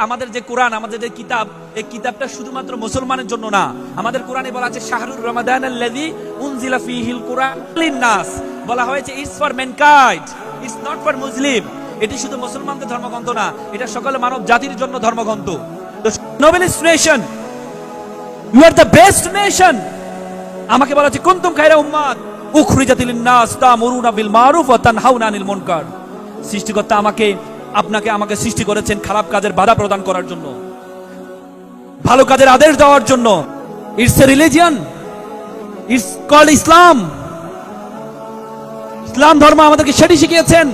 আমাদের যে কোরআন, আমাদের যে কিতাব, এই কিতাবটা শুধুমাত্র মুসলমানের জন্য না। আমাদের কোরআনে বলা আছে শাহরুর রমাদান আল্লাযী উনজিলা ফীহিল কুরআন লিন-নাস, বলা হয়েছে it's for mankind, it's not for Muslim. এটি শুধু মুসলমানদের ধর্মগ্রন্থ না, এটা সকল মানব জাতির জন্য ধর্মগ্রন্থ। তো nobelist nation, you are the best nation. আমাকে বলা আছে কুনতুম খায়রা উম্মাত উখরিজাত লিন-নাস তা'মুরুনা বিল মারুফ ওয়া তানহাউনা আনিল মুনকার। সৃষ্টিকর্তা আমাকে সৃষ্টি করেছেন খারাপ কাজের বাধা প্রদান করার জন্য, ভালো কাজের আদেশ দেওয়ার জন্য। It's a religion, it's called Islam. ইসলাম ধর্ম আমাদেরকে সেটি শিখিয়েছেন।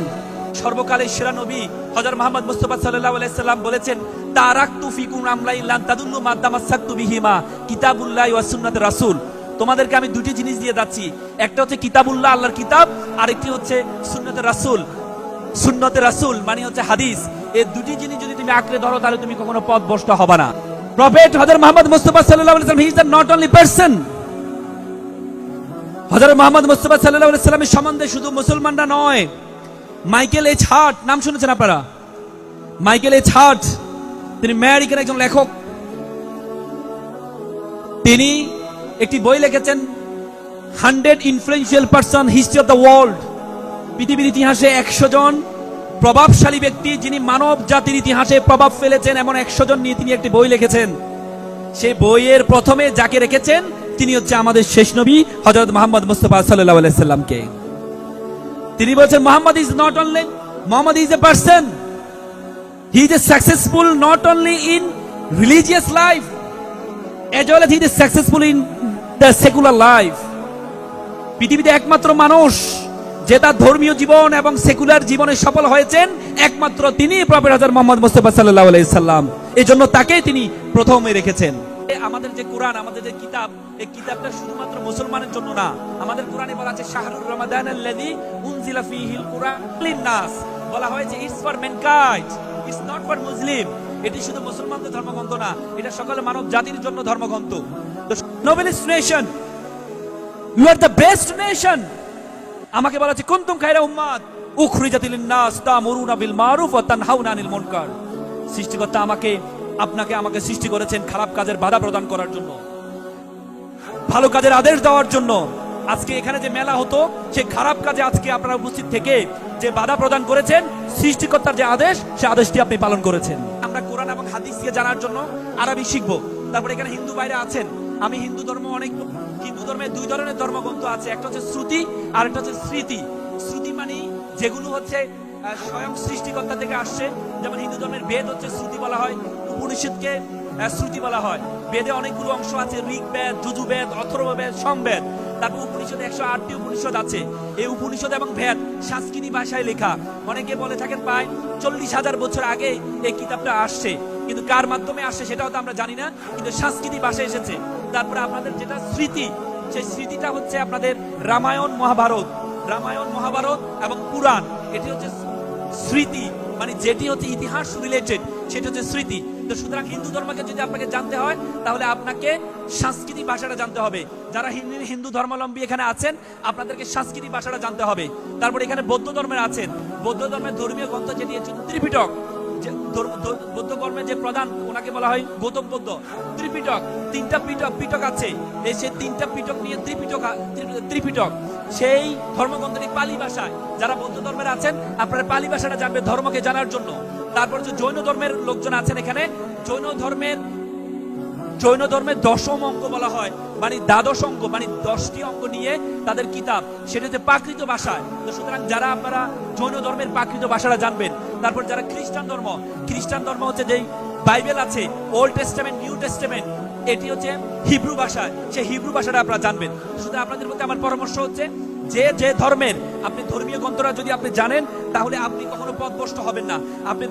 সর্বকালের সেরা নবী হযরত মুহাম্মদ মুস্তাফা সাল্লাল্লাহু আলাইহি সাল্লাম বলেছেন, তারাকতু ফিকুম আমরাইন লান তাদুল্লু মা তামাসসাকতু বিহিমা কিতাবুল্লাহি ওয়া সুন্নাত রাসূল। তোমাদেরকে আমি দুটি জিনিস দিয়ে যাচ্ছি, একটা হচ্ছে কিতাবুল্লাহ, আল্লাহর কিতাব, আরেকটি হচ্ছে সুন্নাতে রাসূল। সুন্নতে রাসূল মানে হচ্ছে হাদিস। এই দুটি জিনিস যদি তুমি আঁকড়ে ধরো তাহলে তুমি কখনো পথভ্রষ্ট হবে না। প্রফেট হযরত মুহাম্মদ মুস্তাফা সাল্লাল্লাহু আলাইহি সাল্লাম, he is the not only person. হযরত মুহাম্মদ মুস্তাফা সাল্লাল্লাহু আলাইহি সাল্লামের সম্বন্ধে শুধু মুসলমানরা নয়, মাইকেল এইচ হার্ট নাম শুনেছেন আপনারা? মাইকেল এইচ হার্ট, তিনি আমেরিকান একজন লেখক। তিনি একটি বই লিখেছেন 100 influential person history of the world. পৃথিবীর ইতিহাসে 100 জন প্রভাবশালী ব্যক্তি যিনি মানব জাতির ইতিহাসে প্রভাব ফেলেছেন, এমন 100 জন নিয়ে তিনি একটি বই লিখেছেন। সেই বইয়ের প্রথমে যাকে রেখেছেন তিনি হচ্ছে আমাদের শেষ নবী হযরত মুহাম্মদ মুস্তাফা সাল্লাল্লাহু আলাইহি সাল্লামকে। তিনি বলেছেন Muhammad is a person, he is a successful not only in religious life as well as he is successful in the secular life. পৃথিবীতে একমাত্র মানুষ যে তার ধর্মীয় জীবন এবং সেকুলার জীবনে সফল হয়েছেন একমাত্র তিনি, প্রফেট হযরত মুহাম্মদ মুস্তাফা সাল্লাল্লাহু আলাইহি সাল্লাম। এই জন্য তাকেই তিনি প্রথমে রেখেছেন। আমাদের যে কোরআন, আমাদের যে কিতাব, এই কিতাবটা শুধুমাত্র মুসলমানের জন্য না। আমাদের কোরআনে বলা আছে শাহরুর রমাদান আল্লাযী উনজিলা ফীহিল কুরআন লিন-নাস, বলা হয়েছে it's for mankind, it's not for Muslim. এটি শুধু মুসলমানদের ধর্মগ্রন্থ না, এটা সকল মানব জাতির জন্য ধর্মগ্রন্থ। তো nobelist nation, you are the best nation. আমাকে বলা আছে কুনতুম খায়রা উম্মাত উখরিজাত লিন-নাস তা'মুরুনা বিল মারুফ ওয়া তানহাউনা আনিল মুনকার। সৃষ্টিকর্তা আমাকে সৃষ্টি করেছেন খারাপ কাজের বাধা প্রদান করার জন্য, ভালো কাজের আদেশ দেওয়ার জন্য। আজকে এখানে যে মেলা হতো, সেই খারাপ কাজে আজকে আপনারা উপস্থিত থেকে যে বাধা প্রদান করেছেন, সৃষ্টিকর্তার যে আদেশ, সেই আদেশটি আপনি পালন করেছেন। আমরা কোরআন এবং হাদিসকে জানার জন্য আরবি শিখবো। তারপরে এখানে হিন্দু ভাইরা আছেন, আমি হিন্দু ধর্মে 2 ধরনের ধর্মগ্রন্থ আছে, একটা হচ্ছে শ্রুতি আর একটা হচ্ছে স্মৃতি। শ্রুতি মানে যেগুলো হচ্ছে স্বয়ং সৃষ্টিকর্তা থেকে আসছে, যেমন হিন্দু ধর্মের বেদ হচ্ছে শ্রুতি বলা হয়, উপনিষদকে শ্রুতি বলা হয়। বেদে অনেকগুলো অংশ আছে, ঋগ্বেদ, যজুর্বেদ, অথর্ববেদ, সামবেদ। তারপর উপনিষদে 108টি উপনিষদ আছে। এই উপনিষদ এবং বেদ সংস্কৃত ভাষায় লেখা। অনেকে বলে থাকেন প্রায় 40,000 বছর আগে এই কিতাবটা আসছে, কিন্তু কার মাধ্যমে আসছে সেটাও তো আমরা জানি না, কিন্তু সংস্কৃত ভাষায় এসেছে। তারপরে আপনাদের যেটা স্মৃতি, সেই স্মৃতিটা হচ্ছে আপনাদের রামায়ণ, মহাভারত এবং পুরাণ। এটি হচ্ছে স্মৃতি, মানে যেটি হচ্ছে ইতিহাস রিলেটেড, সেটা হচ্ছে স্মৃতি। তো সুতরাং হিন্দু ধর্মকে যদি আপনাকে জানতে হয় তাহলে আপনাকে সংস্কৃতি ভাষাটা জানতে হবে। যারা হিন্দু ধর্মাবলম্বী এখানে আছেন, আপনাদেরকে সংস্কৃতি ভাষাটা জানতে হবে। তারপরে এখানে বৌদ্ধ ধর্মের আছেন, বৌদ্ধ ধর্মের ধর্মীয় গ্রন্থ যেটি হচ্ছে ত্রিপিটক। বৌদ্ধ ধর্মের যে প্রধান, ওনাকে বলা হয় গৌতম বুদ্ধ। ত্রিপিটক, 3টা পিটক আছে, সেই 3টা পিটক নিয়ে ত্রিপিটক। সেই ধর্মগ্রন্থটি পালি ভাষায়। যারা বৌদ্ধ ধর্মের আছেন, আপনারা পালি ভাষাটা জানবেন ধর্মকে জানার জন্য। তারপর যে জৈন ধর্মের লোকজন আছেন এখানে, জৈন ধর্মের 10ম অঙ্গ বলা হয়, মানে দ্বাদশ অঙ্গ, মানে 10টি অঙ্গ নিয়ে তাদের কিতাব, সেটা হচ্ছে প্রাকৃত ভাষায়। তো সুতরাং যারা আপনারা জৈন ধর্মের প্রাকৃত ভাষাটা জানবেন। তারপর যারা খ্রিস্টান ধর্ম হচ্ছে যেই বাইবেল আছে, ওল্ড টেস্টামেন্ট, নিউ টেস্টামেন্ট, এটি হচ্ছে হিব্রু ভাষায়, সেই হিব্রু ভাষাটা আপনারা জানবেন। শুধু আপনাদের মধ্যে আমার পরামর্শ হচ্ছে, যে ধর্মের আপনি ধর্মীয় গ্রন্থরা যদি আপনি জানেন, তাহলে আপনি কখনো পথভ্রষ্ট হবেন না। আপনি